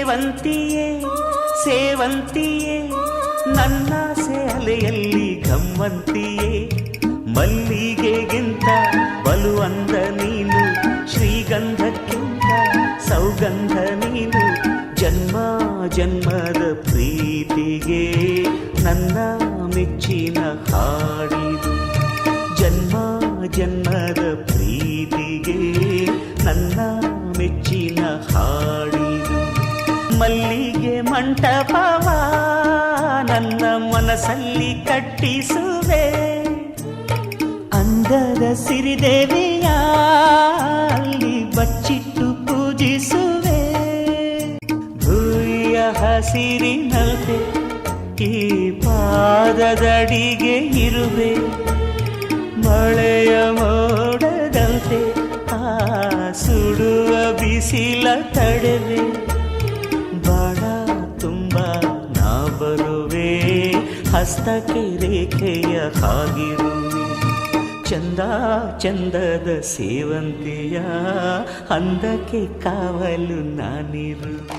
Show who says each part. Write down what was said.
Speaker 1: ಸೇವಂತಿಯೇ ಸೇವಂತಿಯೇ ನನ್ನಾಸೆ ಅಲೆಯಲ್ಲಿ ಗಮ್ಮಂತಿಯೇ ಮಲ್ಲಿಗೆಗಿಂತ ಬಲು ಅಂದ ನೀನು ಶ್ರೀಗಂಧಕ್ಕಿಂತ ಸೌಗಂಧ ನೀನು ಜನ್ಮ ಜನ್ಮದ ಪ್ರೀತಿಗೆ ನನ್ನ ಮೆಚ್ಚಿನ ಹಾಡಿದು ಜನ್ಮ ಜನ್ಮದ ಪ್ರೀತಿಗೆ ನನ್ನ ಮೆಚ್ಚಿನ ಹಾಡಿದು ಮಲ್ಲಿಗೆ ಮಂಟಪವ ನನ್ನ ಮನಸ್ಸಲ್ಲಿ ಕಟ್ಟಿಸುವೆ ಅಂದದ ಸಿರಿದೇವಿಯ ಅಲ್ಲಿ ಬಚ್ಚಿಟ್ಟು ಪೂಜಿಸುವೆ ಭೂಯ ಹಸಿರಿನಲ್ತೆ ಈ ಪಾದದಡಿಗೆ ಇರುವೆ ಮಳೆಯ ಮೋಡದಂತೆ ಆ ಸುಡುವ ಬಿಸಿಲ ತಡೆವೆ ಬಾಣ ತುಂಬ ನಾ ಬರುವೆ ಹಸ್ತಕ್ಕೆ ರೇಖೆಯ ಹಾಗಿರುವೆ ಚಂದ ಚಂದದ ಸೇವಂತಿಯ ಅಂದಕ್ಕೆ ಕಾವಲು ನಾನಿರುವೆ